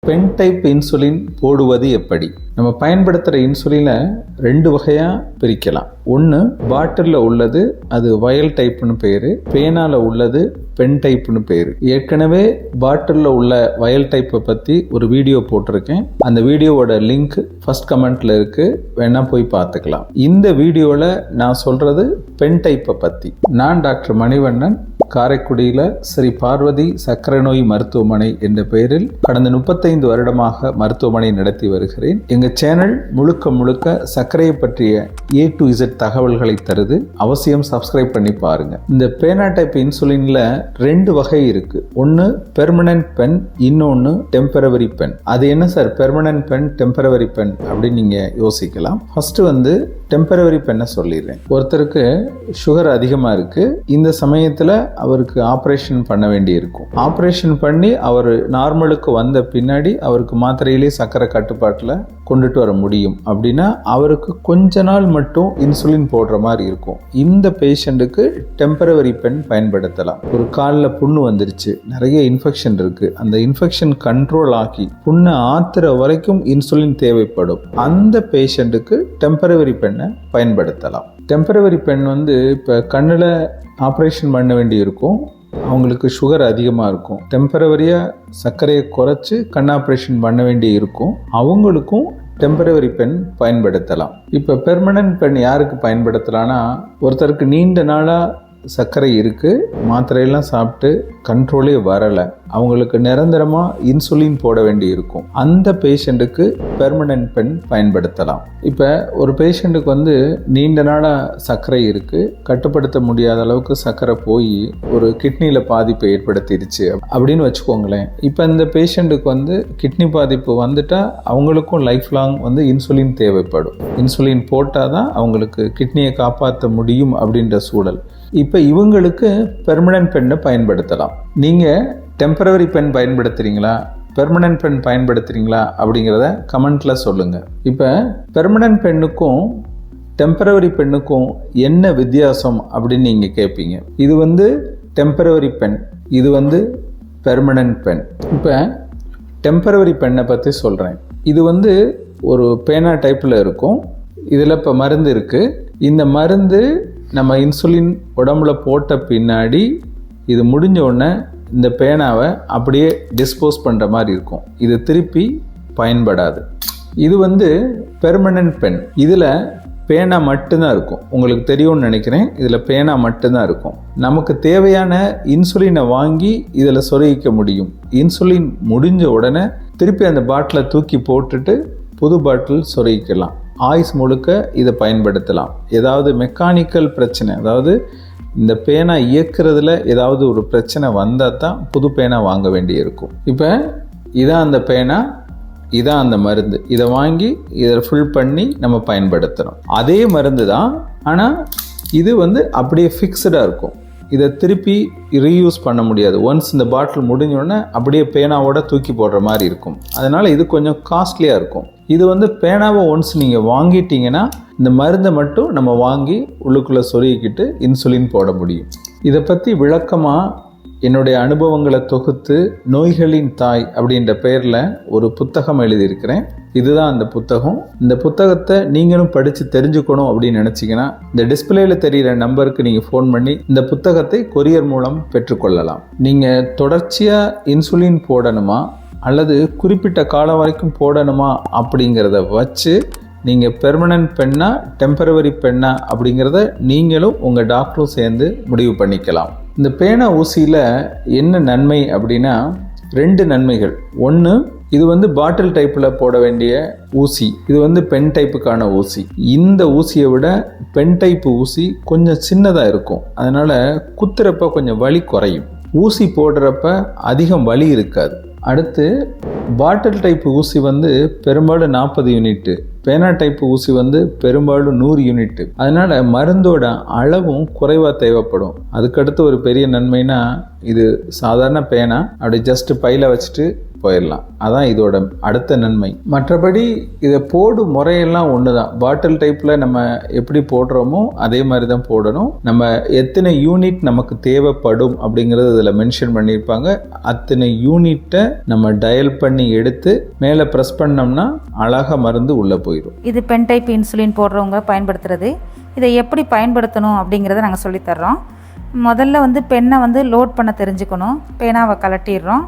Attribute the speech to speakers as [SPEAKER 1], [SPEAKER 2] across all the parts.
[SPEAKER 1] Pen type insulin போடுவது எப்படி? நம்ம பயன்படுத்துகிற இன்சுலினை 2 வகையாக பிரிக்கலாம். ஒன்று பாட்டிலில் உள்ளது, அது வயல் டைப்னு பேர். பேனாவில் உள்ளது பென் டைப்னு பேர். ஏற்கனவே பாட்டிலில் உள்ள வயல் டைப்பை பற்றி ஒரு வீடியோ போட்டிருக்கேன். அந்த வீடியோவோட லிங்க் ஃபர்ஸ்ட் கமெண்ட்டில் இருக்குது, வேணா போய் பார்த்துக்கலாம். இந்த வீடியோவில் நான் சொல்கிறது பென் டைப்பை பற்றி. நான் டாக்டர் மணிவண்ணன், காரைக்குடியில் ஸ்ரீ பார்வதி சர்க்கரை நோய் மருத்துவமனை என்ற பெயரில் கடந்த 35 வருடமாக மருத்துவமனை நடத்தி வருகிறேன். எங்கள் சேனல் முழுக்க சர்க்கரையை பற்றிய A to Z தகவல்களை தருது. அவசியம் சப்ஸ்கிரைப் பண்ணி பாருங்க. இந்த பேனா டைப் இன்சுலின்ல 2 வகை இருக்கு. ஒன்று பெர்மனன்ட் பென், இன்னொன்று டெம்பரவரி பென். அது என்ன sir permanent pen, temporary pen அப்படின்னு நீங்க யோசிக்கலாம். ஃபர்ஸ்ட் டெம்பரவரி பெண்ணை சொல்லிடுறேன். ஒருத்தருக்கு சுகர் அதிகமாக இருக்கு, இந்த சமயத்தில் அவருக்கு ஆப்ரேஷன் பண்ண வேண்டி இருக்கும். ஆப்ரேஷன் பண்ணி அவர் நார்மலுக்கு வந்த பின்னாடி அவருக்கு மாத்திரையிலே சர்க்கரை கட்டுப்பாட்டில் கொண்டுட்டு வர முடியும் அப்படின்னா அவருக்கு கொஞ்ச நாள் மட்டும் இன்சுலின் போடுற மாதிரி இருக்கும். இந்த பேஷண்ட்டுக்கு டெம்பரவரி பென் பயன்படுத்தலாம். ஒரு காலில் புண்ணு வந்துருச்சு, நிறைய இன்ஃபெக்ஷன் இருக்கு, அந்த இன்ஃபெக்ஷன் கண்ட்ரோல் ஆக்கி புண்ணை ஆத்துற வரைக்கும் இன்சுலின் தேவைப்படும். அந்த பேஷண்ட்டுக்கு டெம்பரவரி பெண்ணை பயன்படுத்தலாம். டெம்பரவரி பென் இப்போ கண்ணில் ஆப்ரேஷன் பண்ண வேண்டி இருக்கும், அவங்களுக்கு சுகர் அதிகமாக இருக்கும், டெம்பரவரியாக சர்க்கரையை குறைச்சி கண் ஆப்ரேஷன் பண்ண வேண்டி இருக்கும், அவங்களுக்கும் டெம்பரவரி பென் பயன்படுத்தலாம். இப்போ பெர்மனன்ட் பென் யாருக்கு பயன்படுத்தலாம்னா, ஒருத்தருக்கு நீண்ட நாளாக சர்க்கரை இருக்குது, மாத்திரையெல்லாம் சாப்பிட்டு கண்ட்ரோலே வரலை, அவங்களுக்கு நிரந்தரமாக இன்சுலின் போட வேண்டி இருக்கும். அந்த பேஷண்ட்டுக்கு பெர்மனன்ட் பென் பயன்படுத்தலாம். இப்போ ஒரு பேஷண்ட்டுக்கு நீண்ட நாளாக சர்க்கரை இருக்குது, கட்டுப்படுத்த முடியாத அளவுக்கு சர்க்கரை போய் ஒரு கிட்னியில் பாதிப்பை ஏற்படுத்திடுச்சு அப்படின்னு வச்சுக்கோங்களேன். இப்போ இந்த பேஷண்ட்டுக்கு கிட்னி பாதிப்பு வந்துட்டால் அவங்களுக்கும் லைஃப் லாங் இன்சுலின் தேவைப்படும். இன்சுலின் போட்டால் தான் அவங்களுக்கு கிட்னியை காப்பாற்ற முடியும் அப்படின்ற சூழல். இப்போ இவங்களுக்கு பெர்மனன்ட் பென்னை பயன்படுத்தலாம். நீங்கள் டெம்பரவரி பென் பயன்படுத்துகிறீங்களா, பெர்மனன்ட் பென் பயன்படுத்துகிறீங்களா அப்படிங்கிறத கமெண்ட்டில் சொல்லுங்கள். இப்போ பெர்மனன்ட் பென்னுக்கும் டெம்பரவரி பென்னுக்கும் என்ன வித்தியாசம் அப்படின்னு நீங்கள் கேட்பீங்க. இது டெம்பரவரி பென், இது பெர்மனன்ட் பென். இப்போ டெம்பரவரி பென்னை பற்றி சொல்கிறேன். இது ஒரு பேனா டைப்பில் இருக்கும். இதில் இப்போ மருந்து இருக்குது. இந்த மருந்து நம்ம இன்சுலின் உடம்புல போட்ட பின்னாடி இது முடிஞ்ச உடனே இந்த பேனாவை அப்படியே டிஸ்போஸ் பண்ணுற மாதிரி இருக்கும். இது திருப்பி பயன்படாது. இது பெர்மனன்ட் பென். இதில் பேனா மட்டும்தான் இருக்கும். உங்களுக்கு தெரியும்னு நினைக்கிறேன். இதில் பேனா மட்டும்தான் இருக்கும். நமக்கு தேவையான இன்சுலினை வாங்கி இதில் சொருகிக்க முடியும். இன்சுலின் முடிஞ்ச உடனே திருப்பி அந்த பாட்டிலை தூக்கி போட்டுட்டு புது பாட்டில் சொருகிக்கலாம். ஆயுஸ் முழுக்க இதை பயன்படுத்தலாம். ஏதாவது மெக்கானிக்கல் பிரச்சனை, அதாவது இந்த பேனா இயக்குறதுல ஏதாவது ஒரு பிரச்சனை வந்தால் தான் புது பேனா வாங்க வேண்டி இருக்கும். இப்போ இதான் அந்த பேனா, இதான் அந்த மருந்து. இதை வாங்கி இதை ஃபில் பண்ணி நம்ம பயன்படுத்துகிறோம். அதே மருந்து தான், ஆனால் இது அப்படியே ஃபிக்ஸ்டாக இருக்கும். இதை திருப்பி ரீயூஸ் பண்ண முடியாது. ஒன்ஸ் இந்த பாட்டில் முடிஞ்சோடனே அப்படியே பேனாவோட தூக்கி போடுற மாதிரி இருக்கும். அதனால் இது கொஞ்சம் காஸ்ட்லியாக இருக்கும். இது பேனாவை ஒன்ஸ் நீங்கள் வாங்கிட்டீங்கன்னா இந்த மருந்தை மட்டும் நம்ம வாங்கி உள்ளுக்குள்ளே சொருகிக்கிட்டு இன்சுலின் போட முடியும். இதை பற்றி விளக்கமாக என்னுடைய அனுபவங்களை தொகுத்து நோய்களின் தாய் அப்படின்ற பெயரில் ஒரு புத்தகம் எழுதியிருக்கிறேன். இதுதான் அந்த புத்தகம். இந்த புத்தகத்தை நீங்களும் படித்து தெரிஞ்சுக்கணும் அப்படின்னு நினச்சிங்கன்னா இந்த டிஸ்பிளேல தெரிகிற நம்பருக்கு நீங்கள் ஃபோன் பண்ணி இந்த புத்தகத்தை கொரியர் மூலம் பெற்றுக்கொள்ளலாம். நீங்கள் தொடர்ச்சியாக இன்சுலின் போடணுமா அல்லது குறிப்பிட்ட காலம் வரைக்கும் போடணுமா அப்படிங்கிறத வச்சு நீங்கள் பெர்மனன்ட் பென்னா டெம்பரவரி பென்னா அப்படிங்கிறத நீங்களும் உங்கள் டாக்டரும் சேர்ந்து முடிவு பண்ணிக்கலாம். இந்த பேனா ஊசியில் என்ன நன்மை அப்படின்னா 2 நன்மைகள். ஒன்று, இது பாட்டில் டைப்பில் போட வேண்டிய ஊசி. இது பென் டைப்புக்கான ஊசி. இந்த ஊசியை விட பென் டைப் ஊசி கொஞ்சம் சின்னதாக இருக்கும். அதனால் குத்துறப்ப கொஞ்சம் வலி குறையும். ஊசி போடுறப்ப அதிகம் வலி இருக்காது. அடுத்து பாட்டில் டைப் ஊசி பெரும்பாலும் 40 யூனிட்டு, பேனா டைப் ஊசி பெரும்பாலும் 100 யூனிட்டு. அதனால மருந்தோட அளவும் குறைவாக தேவைப்படும். அதுக்கடுத்து ஒரு பெரிய நன்மைனா, இது சாதாரண பேனா, அப்படி ஜஸ்ட் பையில் வச்சுட்டு போயிடலாம். அதான் இதோட அடுத்த நன்மை. மற்றபடி இதை போடும் முறையெல்லாம் ஒன்று தான். பாட்டில் டைப்பில் நம்ம எப்படி போடுறோமோ அதே மாதிரி தான் போடணும். நம்ம எத்தனை யூனிட் நமக்கு தேவைப்படும் அப்படிங்கிறது இதில் மென்ஷன் பண்ணியிருப்பாங்க. அத்தனை யூனிட்டை நம்ம டயல் பண்ணி எடுத்து மேலே ப்ரெஸ் பண்ணோம்னா அழகாக மருந்து உள்ளே போயிடும்.
[SPEAKER 2] இது பென் டைப் இன்சுலின் போடுறவங்க பயன்படுத்துறது. இதை எப்படி பயன்படுத்தணும் அப்படிங்கிறத நாங்கள் சொல்லித்தர்றோம். முதல்ல பெண்ணை லோட் பண்ண தெரிஞ்சுக்கணும். பேனாவை கலட்டிடுறோம்.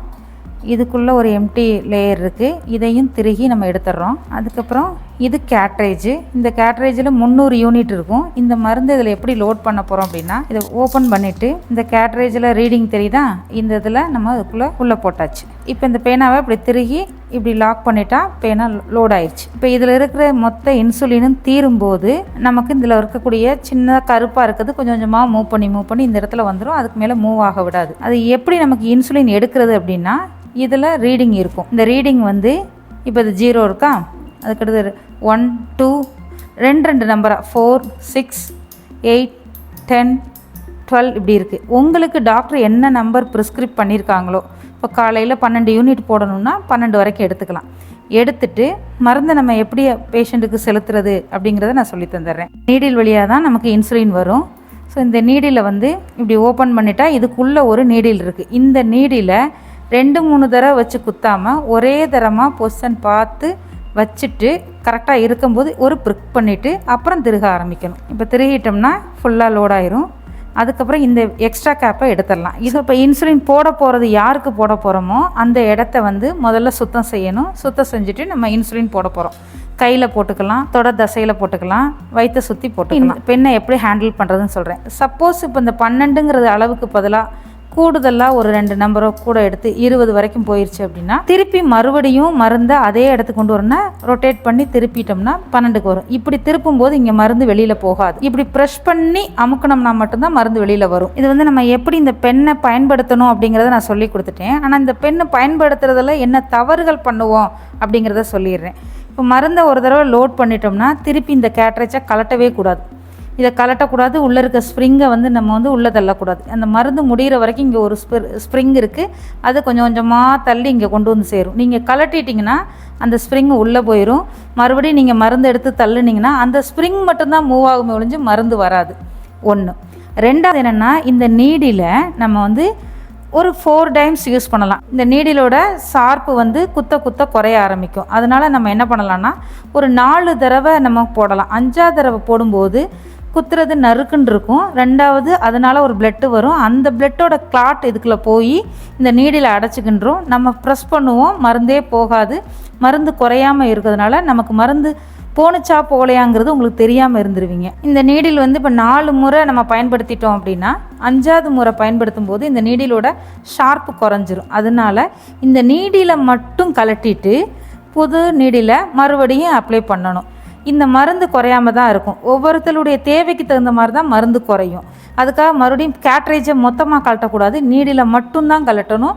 [SPEAKER 2] இதுக்குள்ளே ஒரு எம்டி லேயர் இருக்குது. இதையும் திருகி நம்ம எடுத்துடுறோம். அதுக்கப்புறம் இது கேட்ரேஜ். இந்த கேட்ரேஜில் 300 யூனிட் இருக்கும். இந்த மருந்து இதில் எப்படி லோட் பண்ண போகிறோம் அப்படின்னா, இதை ஓப்பன் பண்ணிவிட்டு இந்த கேட்ரேஜில் ரீடிங் தெரியுதா, இந்த இதில் நம்ம அதுக்குள்ளே உள்ளே போட்டாச்சு. இப்போ இந்த பேனாவை இப்படி திருகி இப்படி லாக் பண்ணிட்டா பேனா லோட் ஆயிடுச்சு. இப்போ இதில் இருக்கிற மொத்த இன்சுலினும் தீரும்போது நமக்கு இதில் இருக்கக்கூடிய சின்ன கருப்பாக இருக்கிறது கொஞ்சம் கொஞ்சமாக மூவ் பண்ணி இந்த இடத்துல வந்துடும். அதுக்கு மேலே மூவ் ஆக விடாது. அது எப்படி நமக்கு இன்சுலின் எடுக்கிறது அப்படின்னா, இதில் ரீடிங் இருக்கும். இந்த ரீடிங் இப்போ இது 0 இருக்கா, அதுக்கடுத்து 1 2 2 நம்பராக 4 6 8 10 12 இப்படி இருக்குது. உங்களுக்கு டாக்டர் என்ன நம்பர் ப்ரிஸ்கிரிப்ட் பண்ணியிருக்காங்களோ, இப்போ காலையில் 12 யூனிட் போடணும்னா 12 வரைக்கும் எடுத்துக்கலாம். எடுத்துட்டு மருந்தை நம்ம எப்படி பேஷண்ட்டுக்கு செலுத்துறது அப்படிங்கிறத நான் சொல்லி தந்துடுறேன். நீடில் வழியாக தான் நமக்கு இன்சுலின் வரும். ஸோ இந்த நீடிலை இப்படி ஓப்பன் பண்ணிட்டா இதுக்குள்ளே ஒரு நீடில் இருக்குது. இந்த நீடிலை 2-3 தடவை வச்சு குத்தாமல் ஒரே தரமாக பொசிஷன் பார்த்து வச்சுட்டு கரெக்டாக இருக்கும்போது ஒரு ப்ரிக் பண்ணிவிட்டு அப்புறம் திருக ஆரம்பிக்கணும். இப்போ திருகிட்டோம்னா ஃபுல்லாக லோட் ஆயிரும். அதுக்கப்புறம் இந்த எக்ஸ்ட்ரா கேப்பை எடுத்துடலாம். இது இப்போ இன்சுலின் போட போகிறது யாருக்கு போட போகிறோமோ அந்த இடத்த முதல்ல சுத்தம் செய்யணும். சுத்தம் செஞ்சுட்டு நம்ம இன்சுலின் போட போகிறோம். கையில் போட்டுக்கலாம், தொட தசையில் போட்டுக்கலாம், வயிற்றை சுற்றி போட்டுக்கலாம். பெண்ணை எப்படி ஹேண்டில் பண்ணுறதுன்னு சொல்கிறேன். சப்போஸ் இப்போ இந்த 12ங்கிறது அளவுக்கு பதிலாக கூடுதலாக ஒரு 2 நம்பரை கூட எடுத்து 20 வரைக்கும் போயிடுச்சு அப்படின்னா திருப்பி மறுபடியும் மருந்தை அதே இடத்துக்கு கொண்டு வரணும்னா ரொட்டேட் பண்ணி திருப்பிட்டோம்னா 12க்கு வரும். இப்படி திருப்பும் போது இங்கே மருந்து வெளியில் போகாது. இப்படி ப்ரெஷ் பண்ணி அமுக்கணும்னா மட்டும்தான் மருந்து வெளியில் வரும். இது நம்ம எப்படி இந்த பெண்ணை பயன்படுத்தணும் அப்படிங்கிறத நான் சொல்லி கொடுத்துட்டேன். ஆனால் இந்த பெண்ணை பயன்படுத்துறதுல என்ன தவறுகள் பண்ணுவோம் அப்படிங்கிறத சொல்லிடுறேன். இப்போ மருந்தை ஒரு தடவை லோட் பண்ணிட்டோம்னா திருப்பி இந்த கேட்ரேஜை கலட்டவே கூடாது. இதை கலட்டக்கூடாது. உள்ளே இருக்க ஸ்ப்ரிங்கை நம்ம உள்ளே தள்ளக்கூடாது. அந்த மருந்து முடிகிற வரைக்கும் இங்கே ஒரு ஸ்ப்ரிங் இருக்குது. அது கொஞ்சம் கொஞ்சமாக தள்ளி இங்கே கொண்டு வந்து சேரும். நீங்கள் கலட்டிட்டிங்கன்னா அந்த ஸ்ப்ரிங்கு உள்ளே போயிடும். மறுபடியும் நீங்கள் மருந்து எடுத்து தள்ளுனீங்கன்னா அந்த ஸ்ப்ரிங் மட்டும்தான் மூவ் ஆகுமே ஒழிஞ்சு மருந்து வராது. 1. 2வது என்னென்னா, இந்த நீடியில் நம்ம ஒரு 4 டைம்ஸ் யூஸ் பண்ணலாம். இந்த நீடிலோட ஷார்ப்பு குத்த குறைய ஆரம்பிக்கும். அதனால் நம்ம என்ன பண்ணலான்னா ஒரு 4 தடவை நம்ம போடலாம். 5ஆவது தடவை போடும்போது குத்துறது நறுக்குன்னு இருக்கும். 2வது அதனால் ஒரு பிளட்டு வரும். அந்த பிளட்டோட கிளாட் இதுக்குள்ளே போய் இந்த நீடில் அடைச்சிக்கின்றோம். நம்ம ப்ரெஸ் பண்ணுவோம், மருந்தே போகாது. மருந்து குறையாமல் இருக்கிறதுனால நமக்கு மருந்து போணுச்சா போகலையாங்கிறது உங்களுக்கு தெரியாமல் இருந்துருவீங்க. இந்த நீடில் இப்போ 4 முறை நம்ம பயன்படுத்திட்டோம் அப்படின்னா 5ஆவது முறை பயன்படுத்தும் போது இந்த நீடிலோட ஷார்ப்பு குறைஞ்சிரும். அதனால் இந்த நீடிலை மட்டும் கலட்டிட்டு புது நீடிலை மறுபடியும் அப்ளை பண்ணணும். இந்த மருந்து குறையாம தான் இருக்கும். ஒவ்வொருத்தருடைய தேவைக்கு தகுந்த மாதிரி தான் மருந்து குறையும். அதுக்காக மறுபடியும் கேட்ரேஜை மொத்தமாக கலட்டக்கூடாது. நீடில மட்டும்தான் கலட்டணும்.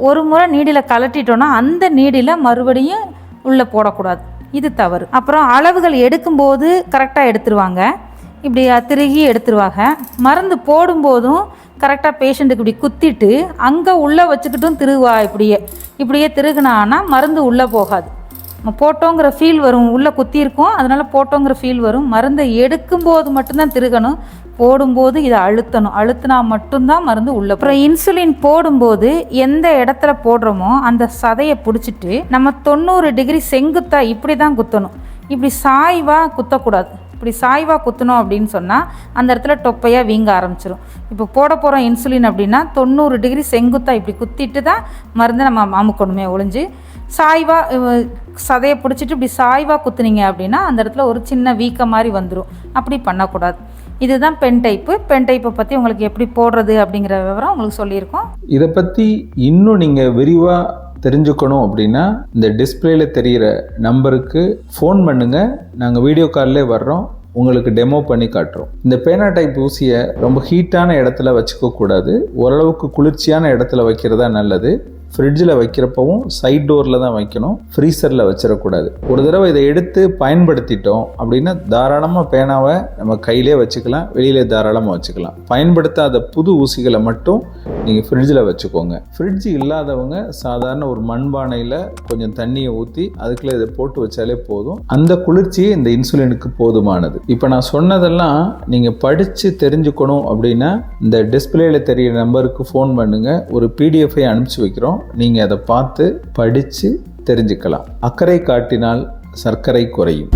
[SPEAKER 2] ஒரு முறை நீடில கலட்டிட்டோன்னா அந்த நீடில மறுபடியும் உள்ளே போடக்கூடாது. இது தவறு. அப்புறம் அளவுகள் எடுக்கும்போது கரெக்டாக எடுத்துருவாங்க. இப்படி திருகி எடுத்துருவாங்க. மருந்து போடும்போதும் கரெக்டாக பேஷண்ட்டுக்கு இப்படி குத்திட்டு அங்கே உள்ளே வச்சுக்கிட்டும் திருகுவா. இப்படியே திருகுனான்னா மருந்து உள்ளே போகாது. போட்டோங்கிற ஃபீல் வரும். உள்ளே குத்தியிருக்கோம், அதனால் போட்டோங்கிற ஃபீல் வரும். மருந்தை எடுக்கும்போது மட்டும்தான் திருகணும். போடும்போது இதை அழுத்தினா மட்டும்தான் மருந்து உள்ள. அப்புறம் இன்சுலின் போடும்போது எந்த இடத்துல போடுறோமோ அந்த சதையை பிடிச்சிட்டு நம்ம 90 டிகிரி செங்குத்தா இப்படி தான் குத்தணும். இப்படி சாய்வாக குத்தக்கூடாது. இப்படி சாய்வாக குத்தணும் அப்படின்னு சொன்னால் அந்த இடத்துல டொப்பையாக வீங்க ஆரம்பிச்சிடும். இப்போ போட போகிறோம் இன்சுலின் அப்படின்னா 90 டிகிரி செங்குத்தாக இப்படி குத்திட்டு தான் மருந்தை நம்ம அமுக்கணுமே ஒழிஞ்சு சாய்வாக சதையை பிடிச்சிட்டு இப்படி சாய்வாக குத்துனீங்க அப்படின்னா அந்த இடத்துல ஒரு சின்ன வீக்க மாதிரி வந்துடும். அப்படி பண்ணக்கூடாது. இதுதான் பென் டைப்பு. பென் டைப்பை பற்றி உங்களுக்கு எப்படி போடுறது அப்படிங்கிற விவரம் உங்களுக்கு சொல்லியிருக்கோம்.
[SPEAKER 1] இதை பற்றி இன்னும் நீங்கள் விரிவாக தெரிஞ்சுக்கணும் அப்படின்னா இந்த டிஸ்பிளேல தெரிகிற நம்பருக்கு ஃபோன் பண்ணுங்கள். நாங்கள் வீடியோ கால்லே வர்றோம், உங்களுக்கு டெமோ பண்ணி காட்டுறோம். இந்த பேனா டைப் ஊசியை ரொம்ப ஹீட்டான இடத்துல வச்சுக்க கூடாது. ஓரளவுக்கு குளிர்ச்சியான இடத்துல வைக்கிறதா நல்லது. ஃப்ரிட்ஜில் வைக்கிறப்பவும் சைட் டோரில் தான் வைக்கணும், ஃப்ரீசரில் வச்சிடக்கூடாது. ஒரு தடவை இதை எடுத்து பயன்படுத்திட்டோம் அப்படின்னா தாராளமாக பேனாவை நம்ம கையிலே வச்சுக்கலாம், வெளியிலே தாராளமாக வச்சுக்கலாம். பயன்படுத்தாத புது ஊசிகளை மட்டும் நீங்கள் ஃப்ரிட்ஜில் வச்சுக்கோங்க. ஃப்ரிட்ஜ் இல்லாதவங்க சாதாரண ஒரு மண்பானையில் கொஞ்சம் தண்ணியை ஊற்றி அதுக்குள்ளே இதை போட்டு வச்சாலே போதும். அந்த குளிர்ச்சியே இந்த இன்சுலினுக்கு போதுமானது. இப்போ நான் சொன்னதெல்லாம் நீங்கள் படித்து தெரிஞ்சுக்கணும் அப்படின்னா இந்த டிஸ்பிளேல தெரியிற நம்பருக்கு ஃபோன் பண்ணுங்கள், ஒரு பிடிஎஃபை அனுப்பிச்சி வைக்கிறோம், நீங்கள் அதை பார்த்து படித்து தெரிஞ்சுக்கலாம். அக்கறை காட்டினால் சர்க்கரை குறையும்.